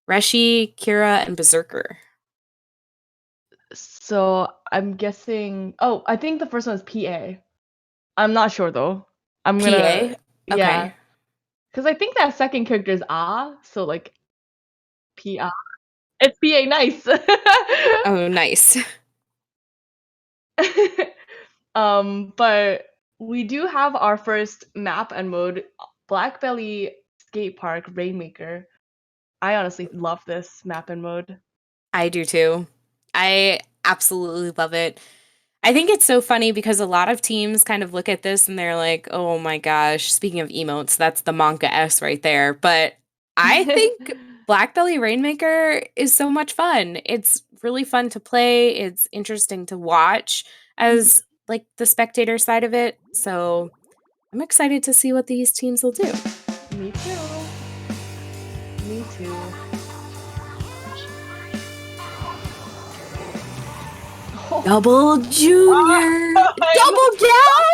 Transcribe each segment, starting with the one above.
Reshi, Kira, and Berserker. So I'm guessing. Oh, I think the first one is PA. I'm not sure though. I'm gonna. PA? Yeah, Okay. because I think that second character is Ah, so like PA. It's PA. Nice. Oh, nice. But we do have our first map and mode, Black Belly Skate Park Rainmaker. I honestly love this map and mode. I do too. I absolutely love it. I think it's so funny because a lot of teams kind of look at this and they're like, oh my gosh, speaking of emotes, that's the Monka S right there. But I think Black Belly Rainmaker is so much fun. It's really fun to play. It's interesting to watch as like the spectator side of it. So I'm excited to see what these teams will do. Me too. Me too. Double Junior! Double down!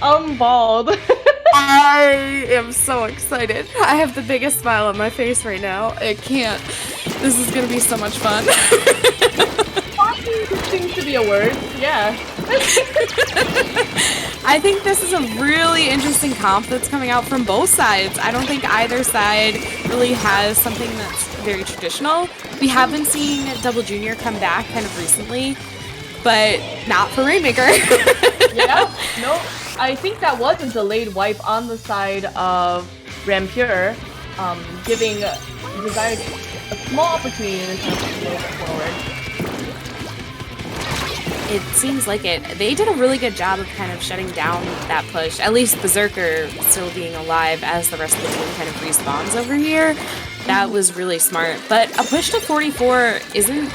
I'm bald. I am so excited. I have the biggest smile on my face right now. I can't. This is gonna be so much fun. Seems to be a word. Yeah. I think this is a really interesting comp that's coming out from both sides. I don't think either side really has something that's very traditional. We have been seeing Double Junior come back kind of recently, but not for Rainmaker. Yeah. No. I think that was a delayed wipe on the side of Rempure, giving Desired a small opportunity to move forward. It seems like it. They did a really good job of kind of shutting down that push. At least Berserker still being alive as the rest of the team kind of respawns over here. That was really smart. But a push to 44 isn't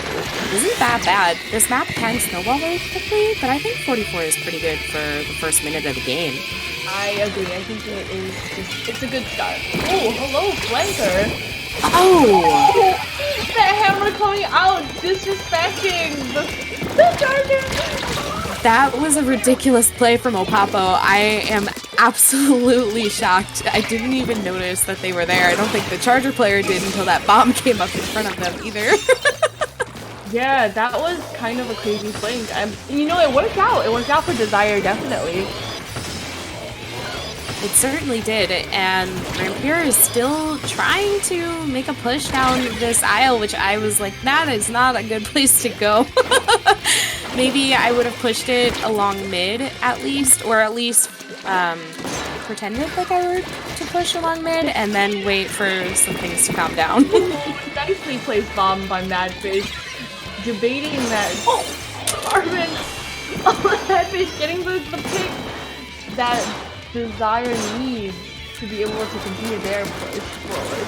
that bad. This map can snowball very quickly, but I think 44 is pretty good for the first minute of the game. I agree. I think it is it's a good start. Oh, hello, Flanker. Oh! That hammer coming out, disrespecting the charger. That was a ridiculous play from Opapo. I am absolutely shocked. I didn't even notice that they were there. I don't think the Charger player did until that bomb came up in front of them either. Yeah, that was kind of a crazy fling. You know, it worked out. It worked out for Desire, definitely. It certainly did, and Rempure is still trying to make a push down this aisle, which I was like, that is not a good place to go. Maybe I would have pushed it along mid at least, or at least pretended like I were to push along mid, and then wait for some things to calm down. Nicely placed bomb by Madfish, debating that Armin, Madfish getting the pick that Desire needs to be able to continue their push forward.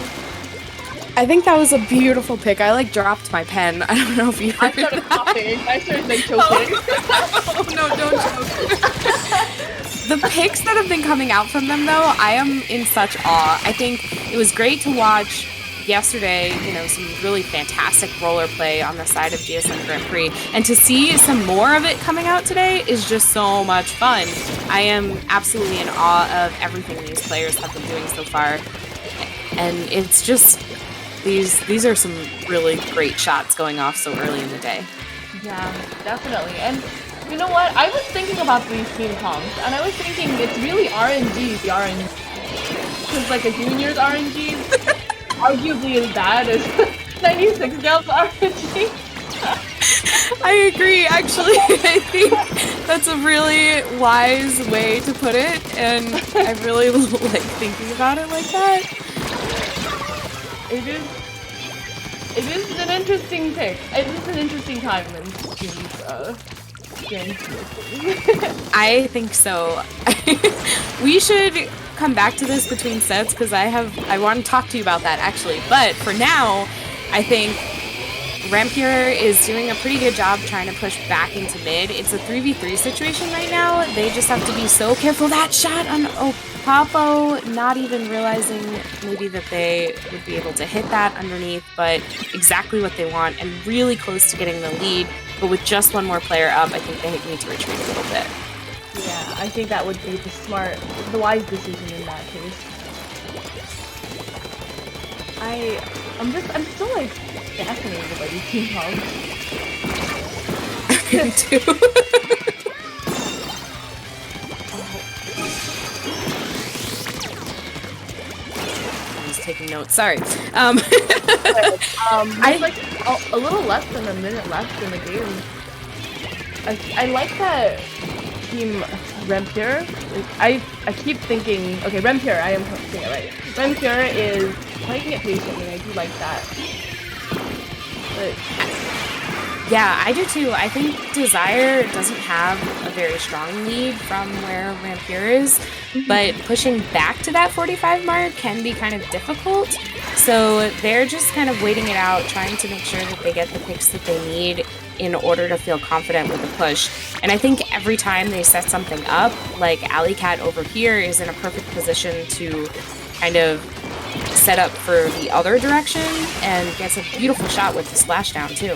I think that was a beautiful pick. I like dropped my pen. I don't know if you heard I started coughing. I started like choking. Oh no, don't choke. The picks that have been coming out from them though, I am in such awe. I think it was great to watch yesterday, you know, some really fantastic roller play on the side of GSM Grand Prix, and to see some more of it coming out today is just so much fun. I am absolutely in awe of everything these players have been doing so far, and it's just these are some really great shots going off so early in the day. Yeah, definitely. And you know what? I was thinking about these team comps, and I was thinking it's really RNG, the RNG. Because like a junior's RNG arguably as bad as 96 Gals RNG. I agree, actually. I think that's a really wise way to put it, and I really like thinking about it like that. It is an interesting pick. It is an interesting time in games. I think so. We should come back to this between sets because I want to talk to you about that actually. But for now, I think Rempure is doing a pretty good job trying to push back into mid. It's a 3v3 situation right now. They just have to be so careful. That shot on Opapo, not even realizing maybe that they would be able to hit that underneath, but exactly what they want and really close to getting the lead. But with just one more player up, I think they need to retreat a little bit. Yeah, I think that would be the wise decision in that case. I'm still like fascinated by these team comps. Me too. I'm just taking notes. Sorry. There's like a little less than a minute left in the game. I like that team Rempure. I keep thinking, okay, Rempure, I am saying it right. Rempure is playing it patiently, I do like that. But yeah, I do too. I think Desire doesn't have a very strong lead from where Rempure is, but pushing back to that 45 mark can be kind of difficult. So they're just kind of waiting it out, trying to make sure that they get the picks that they need in order to feel confident with the push. And I think every time they set something up, like Alley Cat over here is in a perfect position to kind of set up for the other direction and gets a beautiful shot with the splashdown too.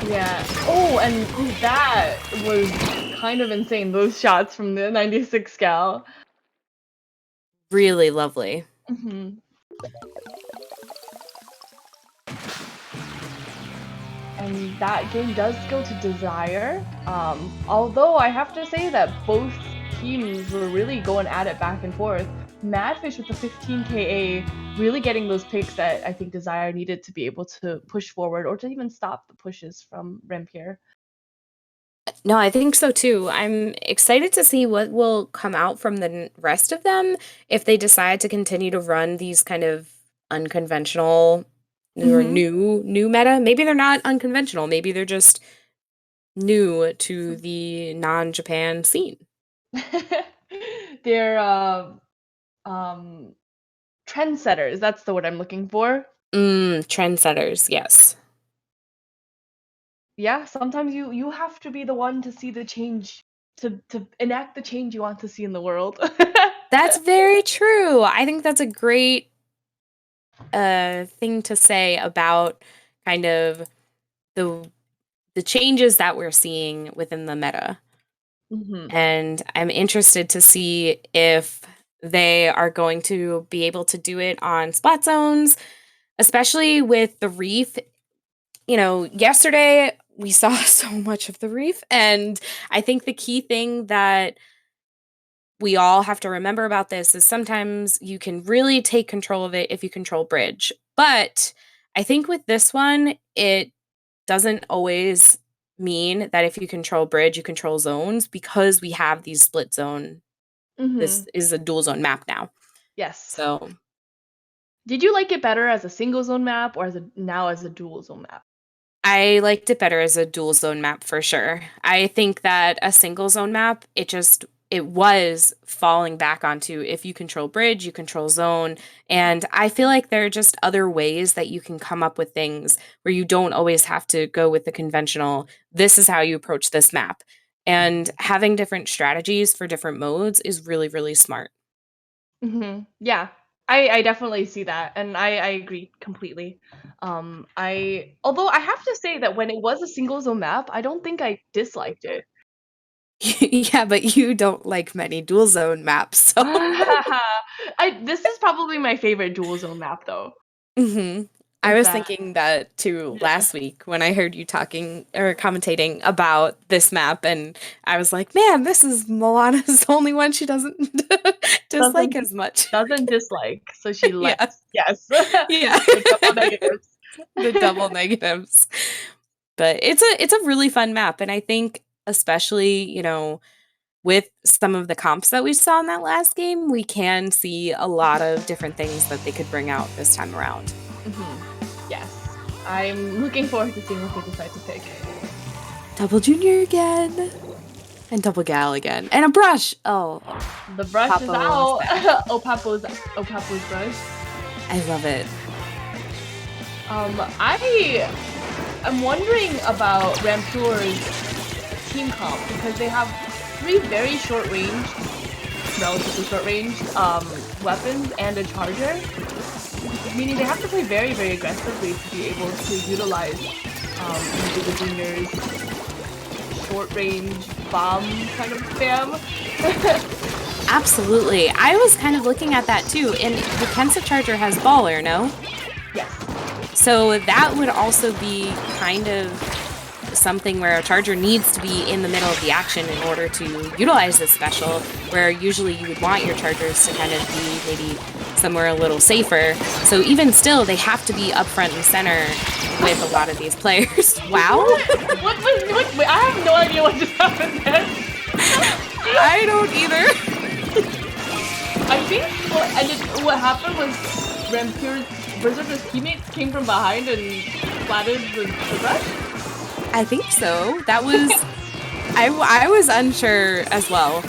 yeah. Oh, and that was kind of insane, those shots from the 96 gal. Really lovely. And that game does go to Desire. Although I have to say that both teams were really going at it back and forth. Madfish with the 15 KA really getting those picks that I think Desire needed to be able to push forward or to even stop the pushes from Rempure. No, I think so too. I'm excited to see what will come out from the rest of them if they decide to continue to run these kind of unconventional or new meta. Maybe they're not unconventional. Maybe they're just new to the non-Japan scene. They're trendsetters. That's the word I'm looking for. Trendsetters, yes. Yeah, sometimes you have to be the one to see the change, to enact the change you want to see in the world. That's very true. I think that's a great thing to say about kind of the changes that we're seeing within the meta. And I'm interested to see if they are going to be able to do it on spot zones, especially with the reef. You know, yesterday we saw so much of the reef, and I think the key thing that we all have to remember about this is sometimes you can really take control of it if you control bridge. But I think with this one, it doesn't always mean that if you control bridge, you control zones, because we have these split zone. This is a dual zone map now. Yes. So did you like it better as a single zone map or as a dual zone map? I liked it better as a dual zone map for sure. I think that a single zone map, it was falling back onto if you control bridge, you control zone. And I feel like there are just other ways that you can come up with things where you don't always have to go with the conventional, this is how you approach this map. And having different strategies for different modes is really, really smart. Yeah, I definitely see that, and I agree completely. Although I have to say that when it was a single zone map, I don't think I disliked it. Yeah, but you don't like many dual zone maps, so. This is probably my favorite dual zone map though. I Is was that thinking that too Yeah. last week when I heard you talking or commentating about this map, and I was like, man, this is Milana's the only one she doesn't dislike Doesn't as much. doesn't dislike, so she Yeah. likes. Yes. Yeah. The double negatives. The double negatives. But it's a really fun map, and I think especially, you know, with some of the comps that we saw in that last game, we can see a lot of different things that they could bring out this time around. Yes. I'm looking forward to seeing what they decide to pick. Double Junior again. And double gal again. And a brush! Oh. The brush is Papo's out. back. Opapo's brush. I love it. I'm wondering about Rempure's team comp because they have 3 very short range, relatively short range weapons and a charger. Meaning they have to play very, very aggressively to be able to utilize the juniors short range bomb kind of spam. Absolutely. I was kind of looking at that too. And the Kensa charger has baller, no? Yes. So that would also be kind of something where a charger needs to be in the middle of the action in order to utilize this special, where usually you would want your chargers to kind of be maybe somewhere a little safer. So even still, they have to be up front and center with a lot of these players. Wow. Wait, I have no idea what just happened there. I don't either. I think what happened was Rempure's Berserker's teammates came from behind and splatted the brush. I think so. That was... I was unsure as well.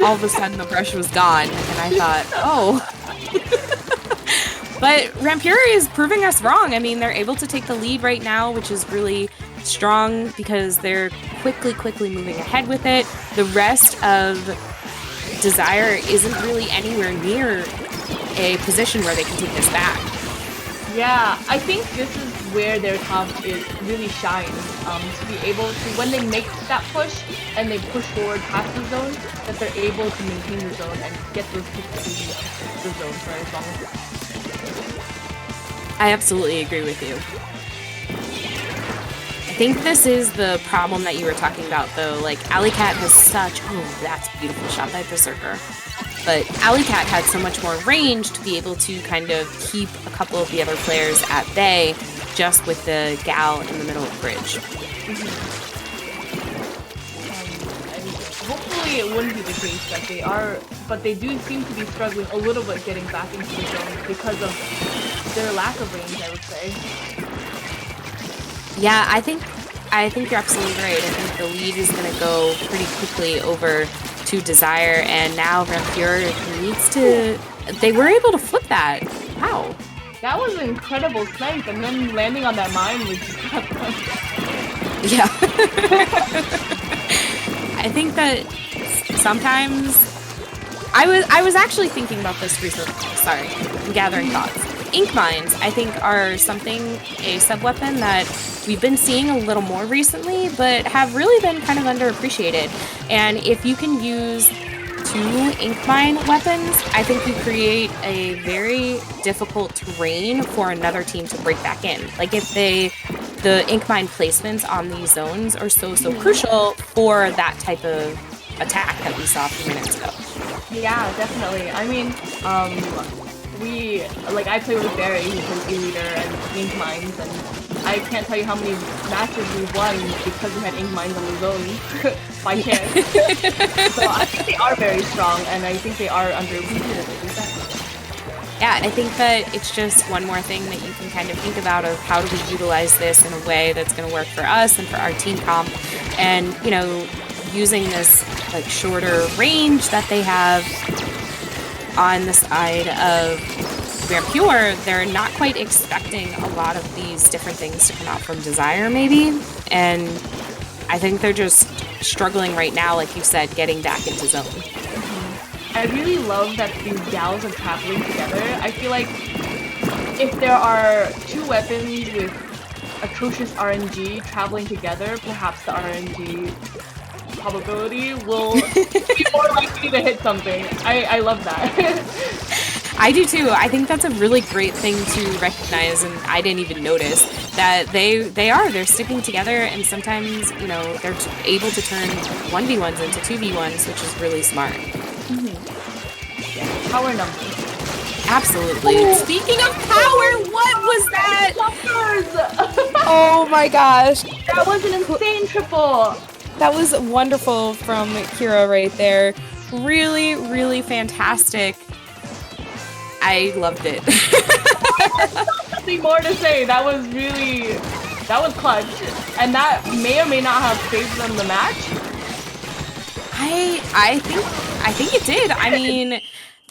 All of a sudden the brush was gone and I thought, oh. But Rempure is proving us wrong. I mean, they're able to take the lead right now, which is really strong because they're quickly moving ahead with it. The rest of Desire isn't really anywhere near a position where they can take this back. Yeah, I think this is where their comp really shines. To be able to, when they make that push and they push forward past the zone, that they're able to maintain the zone and get those picks to the zone for as long as possible. I absolutely agree with you. I think this is the problem that you were talking about, though. Like, Alley Cat has such... Oh, that's a beautiful shot by Berserker. But Alley Cat had so much more range to be able to kind of keep a couple of the other players at bay just with the gal in the middle of the bridge. Hopefully it wouldn't be the case that they are, but they do seem to be struggling a little bit getting back into the zone because of their lack of range, I would say. Yeah, I think you're absolutely right. I think the lead is going to go pretty quickly over to Desire, and now Rempure needs to... They were able to flip that. Wow. That was an incredible snipe, and then landing on that mine was just... Yeah. I think that sometimes... I was actually thinking about this recently. Sorry, I'm gathering thoughts. Ink mines, I think, are a sub-weapon that we've been seeing a little more recently, but have really been kind of underappreciated. And if you can use 2 ink mine weapons, I think you create a very difficult terrain for another team to break back in. Like if the ink mine placements on these zones are so crucial for that type of attack that we saw a few minutes ago. Yeah, definitely. I mean, I play with Barry, who plays E-Leader and ink mines, and I can't tell you how many matches we won because we had ink mines on the zone by chance. So I think they are very strong, and I think they are underappreciated. Yeah, I think that it's just one more thing that you can kind of think about of how do we utilize this in a way that's going to work for us and for our team comp, and you know, using this like shorter range that they have on the side of Rempure, they're not quite expecting a lot of these different things to come out from Desire, maybe. And I think they're just struggling right now, like you said, getting back into zone. I really love that these gals are traveling together. I feel like if there are 2 weapons with atrocious RNG traveling together, perhaps the RNG probability will be more likely to hit something. I love that. I do too. I think that's a really great thing to recognize, and I didn't even notice that they're sticking together, and sometimes, you know, they're able to turn 1v1s into 2v1s, which is really smart. Yeah, power numbers. Absolutely. Ooh. Speaking of power, what was that? Jumpers! Oh my gosh. That was an insane triple. That was wonderful from Kira right there. Really, really fantastic. I loved it. Nothing more to say. That was clutch. And that may or may not have saved them the match. I think it did. I mean,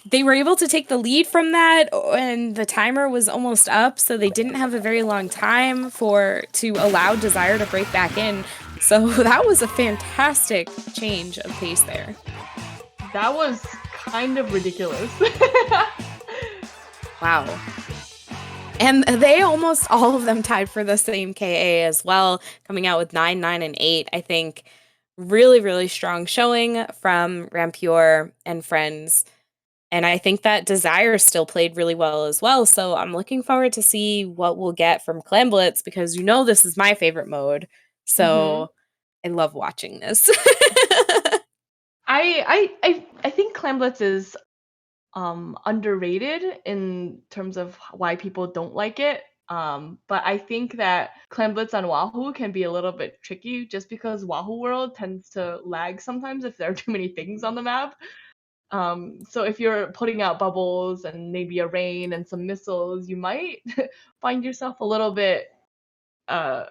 they were able to take the lead from that, and the timer was almost up, so they didn't have a very long time to allow Desire to break back in. So that was a fantastic change of pace there. That was kind of ridiculous. Wow. And they almost all of them tied for the same KA as well, coming out with 9, 9, and 8. I think really, really strong showing from Rempure and friends. And I think that Desire still played really well as well. So I'm looking forward to see what we'll get from Clamblitz because this is my favorite mode. Mm-hmm. So I love watching this. I think Clamblitz is underrated in terms of why people don't like it. But I think that Clamblitz on Wahoo can be a little bit tricky just because Wahoo World tends to lag sometimes if there are too many things on the map. So if you're putting out bubbles and maybe a rain and some missiles, you might find yourself a little bit uh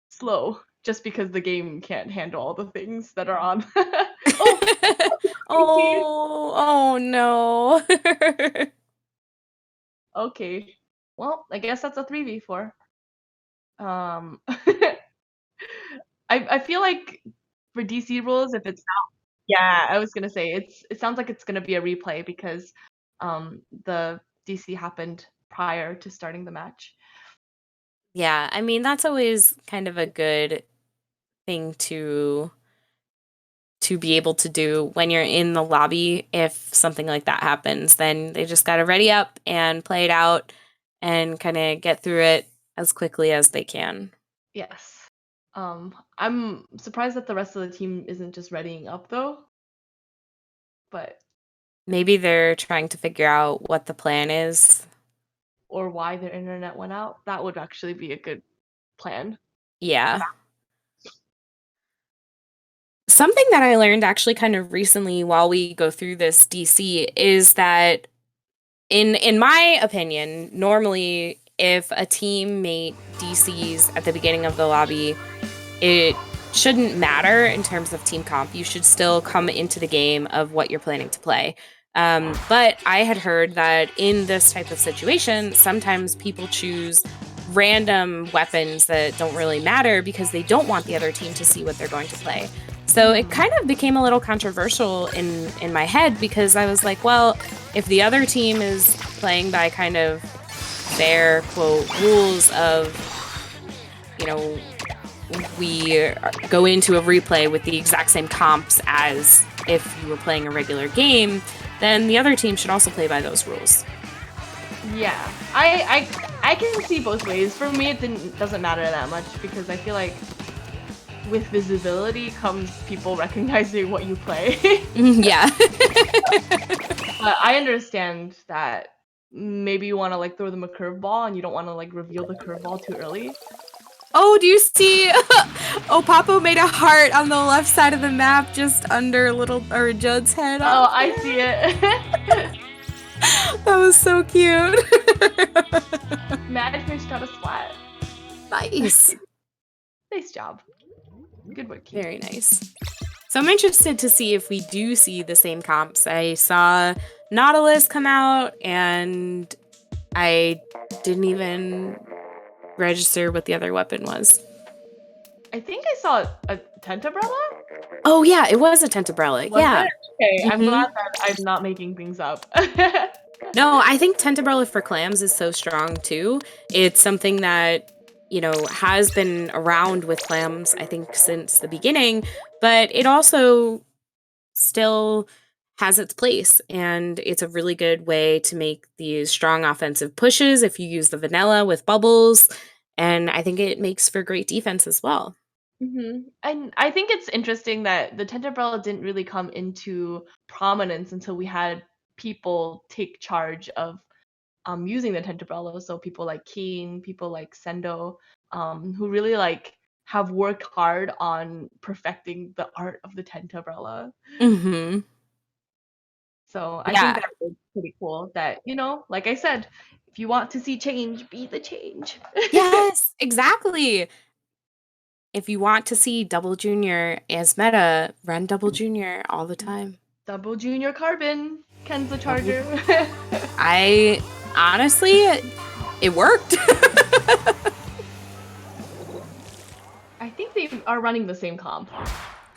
slow just because the game can't handle all the things that are on. Oh, crazy. Oh no. Okay. Well, I guess that's a 3v4. I feel like for DC rules, if it's not, yeah, I was gonna say it sounds like it's gonna be a replay because the DC happened prior to starting the match. Yeah, I mean that's always kind of a good thing to be able to do when you're in the lobby. If something like that happens, then they just got to ready up and play it out and kind of get through it as quickly as they can. Yes. I'm surprised that the rest of the team isn't just readying up though, but Maybe they're trying to figure out what the plan is. or why their internet went out. That would actually be a good plan. Yeah. Something that I learned actually kind of recently while we go through this DC is that in my opinion, normally if a teammate DCs at the beginning of the lobby, it shouldn't matter in terms of team comp. You should still come into the game of what you're planning to play. But I had heard that in this type of situation, sometimes people choose random weapons that don't really matter because they don't want the other team to see what they're going to play. So it kind of became a little controversial in my head because I was like, well, if the other team is playing by kind of their quote rules of, you know, we go into a replay with the exact same comps as if you were playing a regular game, then the other team should also play by those rules. Yeah, I can see both ways. For me, doesn't matter that much because I feel like with visibility comes people recognizing what you play. Yeah. But I understand that maybe you want to like throw them a curveball and you don't want to like reveal the curveball too early. Oh, do you see? Oh, Papo made a heart on the left side of the map, just under Judd's head. Oh, I see it. That was so cute. Madfish got a splat. Nice. Nice job. Good work. Very nice. So I'm interested to see if we do see the same comps. I saw Nautilus come out, and I didn't even register what the other weapon was. I think I saw a Tentabrella? Oh yeah, it was a Tentabrella. Yeah. Okay, I'm glad that I'm not making things up. No, I think Tentabrella for clams is so strong too. It's something that, has been around with clams, I think, since the beginning, but it also still has its place, and it's a really good way to make these strong offensive pushes if you use the vanilla with bubbles, and I think it makes for great defense as well. And I think it's interesting that the Tentabrella didn't really come into prominence until we had people take charge of using the Tentabrella. So people like Keen, people like Sendo, who really like have worked hard on perfecting the art of the Tentabrella. Mm-hmm. So I think Yeah. that's pretty cool that, like I said, if you want to see change, be the change. Yes, exactly. If you want to see Double Junior as meta, run Double Junior all the time. Double Junior Carbon, Ken's the Charger. I honestly, it worked. I think they are running the same comp.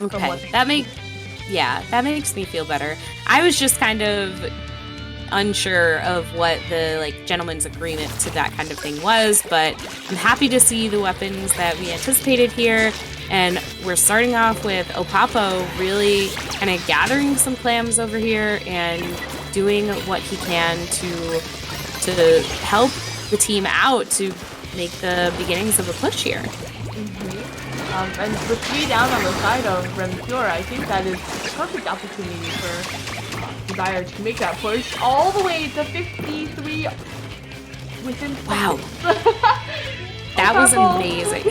Okay, that makes me feel better. I was just kind of unsure of what the like gentleman's agreement to that kind of thing was, but I'm happy to see the weapons that we anticipated here. And we're starting off with Opapo really kind of gathering some clams over here and doing what he can to help the team out to make the beginnings of a push here. And with 3 down on the side of Rempure, I think that is a perfect opportunity for Desire to make that push all the way to 53 within seconds. Wow. That was amazing.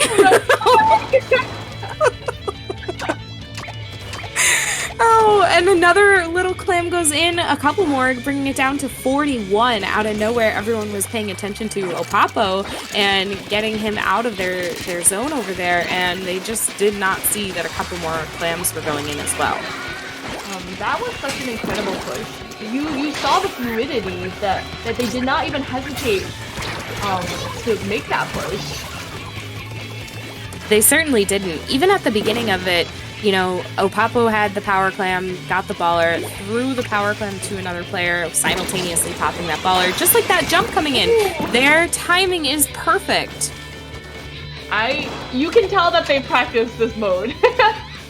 Oh, and another little clam goes in, a couple more, bringing it down to 41. Out of nowhere, everyone was paying attention to Opapo and getting him out of their zone over there, and they just did not see that a couple more clams were going in as well. That was such an incredible push. You saw the fluidity that they did not even hesitate to make that push. They certainly didn't. Even at the beginning of it, you know, Opapo had the power clam, got the baller, threw the power clam to another player, simultaneously popping that baller, just like that jump coming in. Their timing is perfect. You can tell that they practiced this mode.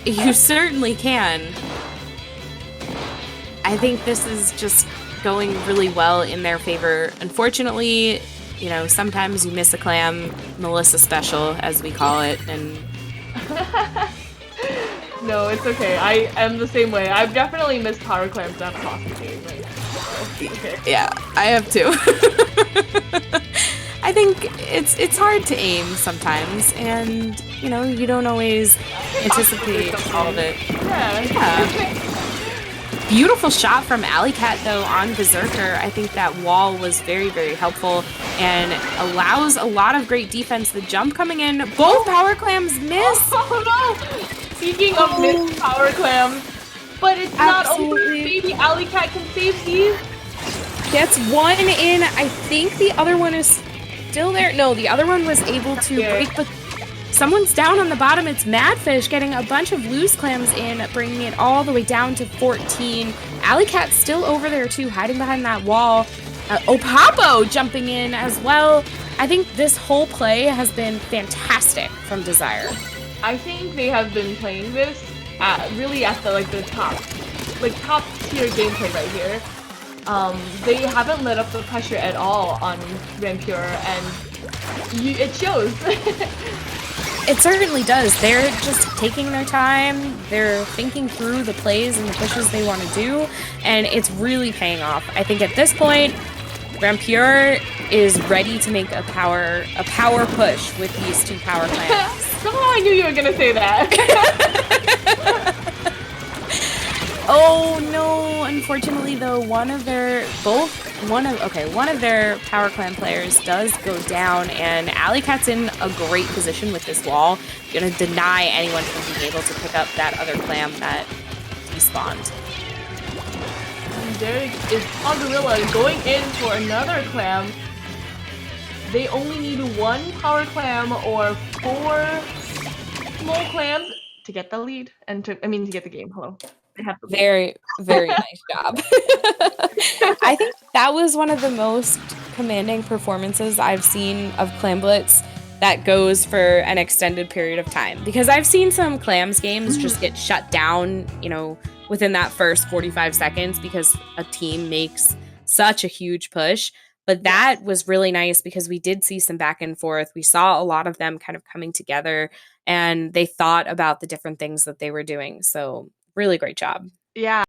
You certainly can. I think this is just going really well in their favor. Unfortunately, you know, sometimes you miss a clam, Melissa special, as we call it, and... No, it's okay. I am the same way. I've definitely missed power clams across the game. Right? So, okay. Yeah, I have too. I think it's hard to aim sometimes, and you know, you don't always anticipate all of it. Yeah. Beautiful shot from Alley Cat though on Berserker. I think that wall was very, very helpful and allows a lot of great defense. The jump coming in, both power clams miss. Oh no! Speaking of missed power clams, but it's not over. Maybe Alley Cat can save these. Gets one in. I think the other one is still there. No, the other one was able to break, but someone's down on the bottom. It's Madfish getting a bunch of loose clams in, bringing it all the way down to 14. Alley Cat's still over there too, hiding behind that wall. Opapo jumping in as well. I think this whole play has been fantastic from Desire. I think they have been playing this really at the top tier gameplay right here. They haven't let up the pressure at all on Rempure, and it shows. It certainly does. They're just taking their time. They're thinking through the plays and the pushes they want to do, and it's really paying off. I think at this point, Rempure is ready to make a power push with these two power clams. Somehow I knew you were gonna say that. Oh no! Unfortunately, though, one of their power clan players does go down, and Alley Cat's in a great position with this wall. Gonna deny anyone from being able to pick up that other clam that despawned. And there is Pogorilla going in for another clam. They only need 1 power clam or 4 small clams to get the lead and to get the game. Hello. Very, very nice job. I think that was one of the most commanding performances I've seen of Clamblitz that goes for an extended period of time. Because I've seen some Clams games just get shut down, you know, within that first 45 seconds because a team makes such a huge push. But that was really nice because we did see some back and forth. We saw a lot of them kind of coming together, and they thought about the different things that they were doing. So really great job. Yeah.